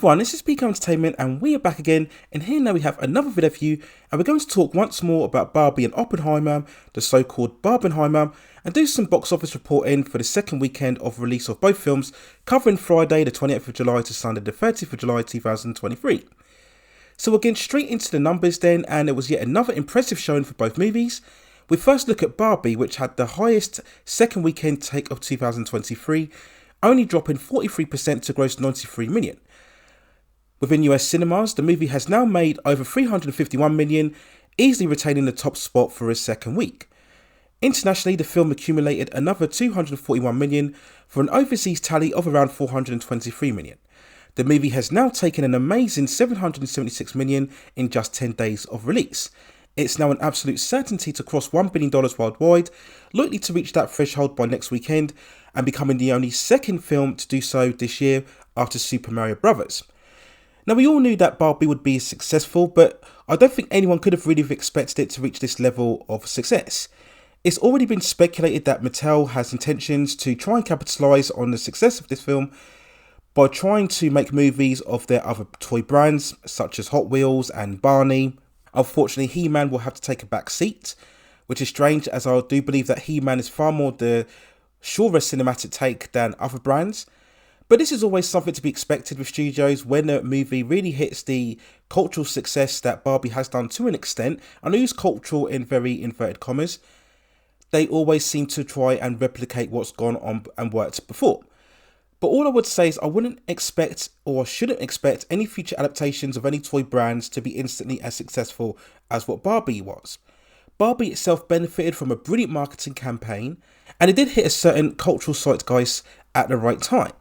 everyone, this is PK Entertainment and we are back again, and here now we have another video for you, and we're going to talk once more about Barbie and Oppenheimer, the so-called Barbenheimer, and do some box office reporting for the second weekend of release of both films, covering Friday the 28th of July to Sunday the 30th of July 2023. So we'll get straight into the numbers then, and it was yet another impressive showing for both movies. We first look at Barbie, which had the highest second weekend take of 2023, only dropping 43% to gross 93 million. Within US cinemas, the movie has now made over 351 million, easily retaining the top spot for its second week. Internationally, the film accumulated another 241 million for an overseas tally of around 423 million. The movie has now taken an amazing 776 million in just 10 days of release. It's now an absolute certainty to cross $1 billion worldwide, likely to reach that threshold by next weekend, and becoming the only second film to do so this year after Super Mario Bros. Now, we all knew that Barbie would be successful, but I don't think anyone could have really expected it to reach this level of success. It's already been speculated that Mattel has intentions to try and capitalise on the success of this film by trying to make movies of their other toy brands, such as Hot Wheels and Barney. Unfortunately, He-Man will have to take a back seat, which is strange, as I do believe that He-Man is far more the surer cinematic take than other brands. But this is always something to be expected with studios when a movie really hits the cultural success that Barbie has done to an extent. And I use cultural in very inverted commas. They always seem to try and replicate what's gone on and worked before. But all I would say is I wouldn't expect or shouldn't expect any future adaptations of any toy brands to be instantly as successful as what Barbie was. Barbie itself benefited from a brilliant marketing campaign, and it did hit a certain cultural zeitgeist at the right time.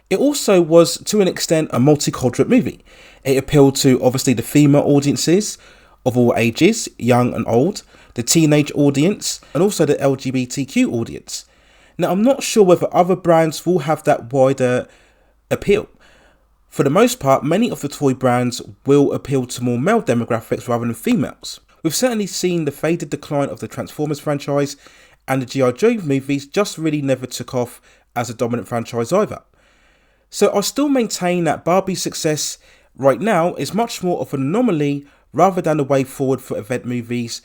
It also was, to an extent, a multicultural movie. It appealed to, obviously, the female audiences of all ages, young and old, the teenage audience, and also the LGBTQ audience. Now, I'm not sure whether other brands will have that wider appeal. For the most part, many of the toy brands will appeal to more male demographics rather than females. We've certainly seen the faded decline of the Transformers franchise, and the G.I. Joe movies just really never took off as a dominant franchise either. So I still maintain that Barbie's success right now is much more of an anomaly rather than a way forward for event movies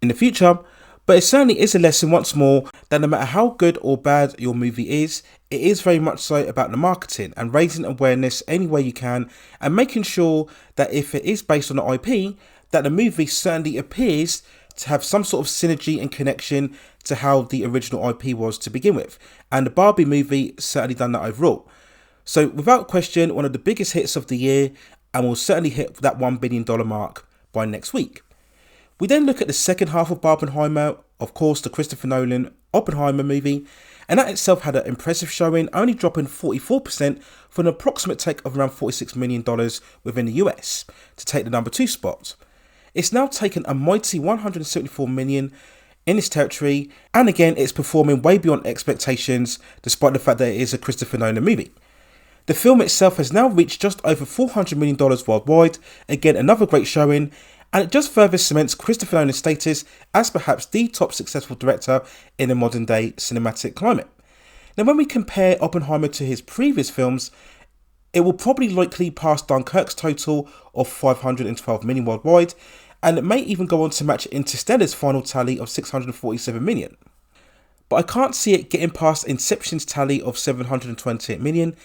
in the future. But it certainly is a lesson once more that no matter how good or bad your movie is, it is very much so about the marketing and raising awareness any way you can, and making sure that if it is based on an IP, that the movie certainly appears to have some sort of synergy and connection to how the original IP was to begin with. And the Barbie movie certainly done that overall. So without question, one of the biggest hits of the year, and will certainly hit that $1 billion mark by next week. We then look at the second half of Barbenheimer, of course the Christopher Nolan Oppenheimer movie, and that itself had an impressive showing, only dropping 44% for an approximate take of around $46 million within the US to take the number 2 spot. It's now taken a mighty 174 million in this territory, and again it's performing way beyond expectations despite the fact that it is a Christopher Nolan movie. The film itself has now reached just over $400 million worldwide, again another great showing, and it just further cements Christopher Nolan's status as perhaps the top successful director in the modern day cinematic climate. Now, when we compare Oppenheimer to his previous films, it will probably likely pass Dunkirk's total of 512 million worldwide, and it may even go on to match Interstellar's final tally of 647 million. But I can't see it getting past Inception's tally of 728 million.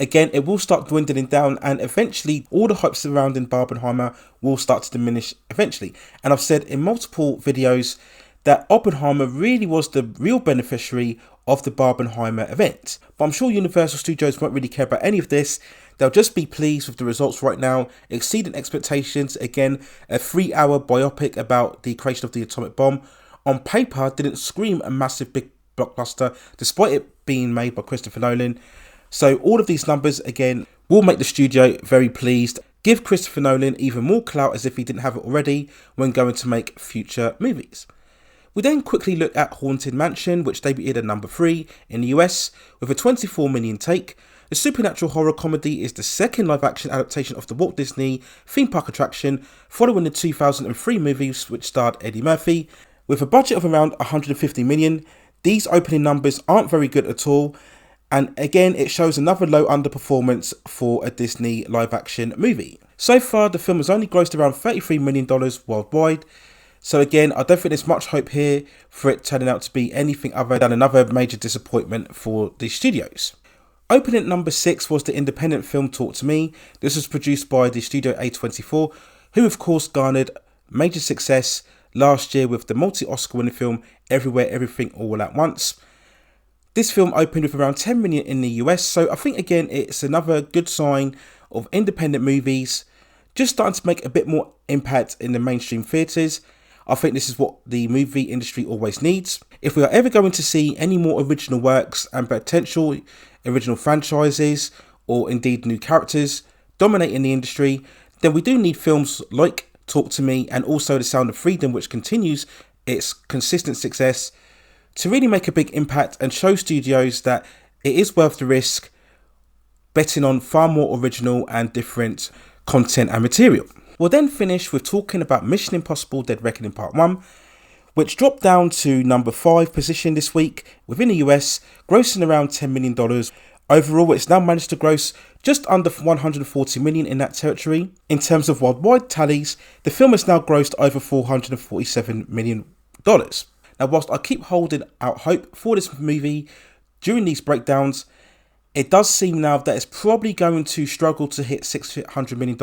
Again, it will start dwindling down, and eventually all the hype surrounding Barbenheimer will start to diminish eventually. And I've said in multiple videos that Oppenheimer really was the real beneficiary of the Barbenheimer event. But I'm sure Universal Studios won't really care about any of this. They'll just be pleased with the results right now, exceeding expectations. Again, a 3-hour biopic about the creation of the atomic bomb on paper didn't scream a massive big blockbuster, despite it being made by Christopher Nolan. So all of these numbers, again, will make the studio very pleased, give Christopher Nolan even more clout as if he didn't have it already when going to make future movies. We then quickly look at Haunted Mansion, which debuted at number 3 in the US with a 24 million take. The supernatural horror comedy is the second live-action adaptation of the Walt Disney theme park attraction, following the 2003 movies which starred Eddie Murphy. With a budget of around 150 million, these opening numbers aren't very good at all, And again, it shows another low underperformance for a Disney live action movie. So far, the film has only grossed around $33 million worldwide. So again, I don't think there's much hope here for it turning out to be anything other than another major disappointment for the studios. Opening at number 6 was the independent film Talk to Me. This was produced by the studio A24, who of course garnered major success last year with the multi-Oscar winning film Everywhere Everything All at Once. This film opened with around 10 million in the US, so I think again it's another good sign of independent movies just starting to make a bit more impact in the mainstream theatres. I think this is what the movie industry always needs. If we are ever going to see any more original works and potential original franchises or indeed new characters dominating the industry, then we do need films like Talk to Me and also The Sound of Freedom, which continues its consistent success, to really make a big impact and show studios that it is worth the risk betting on far more original and different content and material. We'll then finish with talking about Mission Impossible Dead Reckoning Part 1, which dropped down to number 5 position this week within the US, grossing around $10 million. Overall, it's now managed to gross just under 140 million in that territory. In terms of worldwide tallies, the film has now grossed over $447 million. Now, whilst I keep holding out hope for this movie during these breakdowns, it does seem now that it's probably going to struggle to hit $600 million.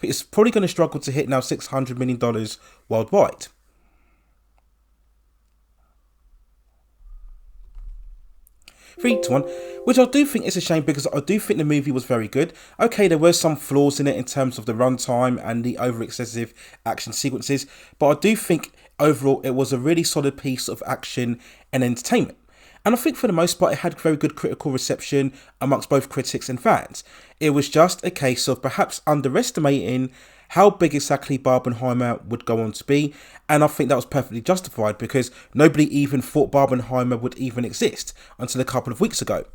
It's probably going to struggle to hit now $600 million worldwide. 3 to 1, which I do think is a shame because I do think the movie was very good. Okay, there were some flaws in it in terms of the runtime and the over-excessive action sequences, but I do think overall it was a really solid piece of action and entertainment. And I think for the most part it had very good critical reception amongst both critics and fans. It was just a case of perhaps underestimating how big exactly Barbenheimer would go on to be, and I think that was perfectly justified because nobody even thought Barbenheimer would even exist until a couple of weeks ago.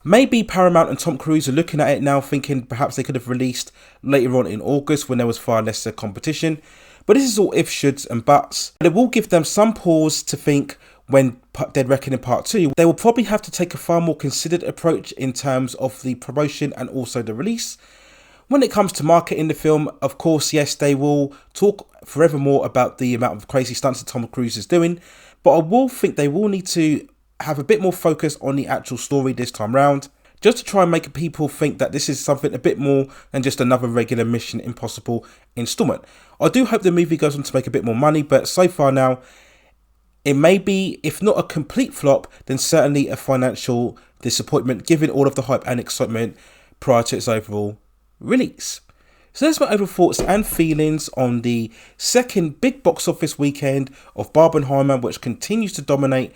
Maybe Paramount and Tom Cruise are looking at it now thinking perhaps they could have released later on in August when there was far lesser competition, but this is all ifs, shoulds and buts. But it will give them some pause to think when Dead Reckoning Part 2, they will probably have to take a far more considered approach in terms of the promotion and also the release. When it comes to marketing the film, of course, yes, they will talk forevermore about the amount of crazy stunts that Tom Cruise is doing, but I will think they will need to have a bit more focus on the actual story this time round, just to try and make people think that this is something a bit more than just another regular Mission Impossible installment. I do hope the movie goes on to make a bit more money, but so far now, it may be, if not a complete flop, then certainly a financial disappointment given all of the hype and excitement prior to its overall release. So that's my overall thoughts and feelings on the second big box office weekend of Barbenheimer, which continues to dominate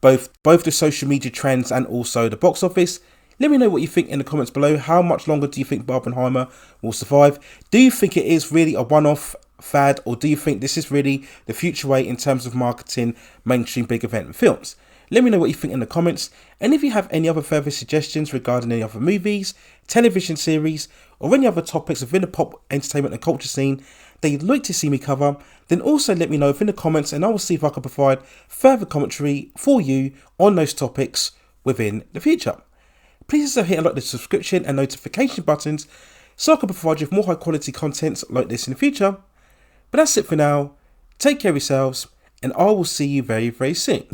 both the social media trends and also the box office. Let me know what you think in the comments below. How much longer do you think Barbenheimer will survive? Do you think it is really a one-off fad, or do you think this is really the future way in terms of marketing mainstream big event films? Let me know what you think in the comments, and if you have any other further suggestions regarding any other movies, television series, or any other topics within the pop, entertainment and culture scene that you'd like to see me cover, then also let me know within the comments and I will see if I can provide further commentary for you on those topics within the future. Please also hit and like the subscription and notification buttons so I can provide you with more high quality content like this in the future. But that's it for now. Take care of yourselves, and I will see you very, very soon.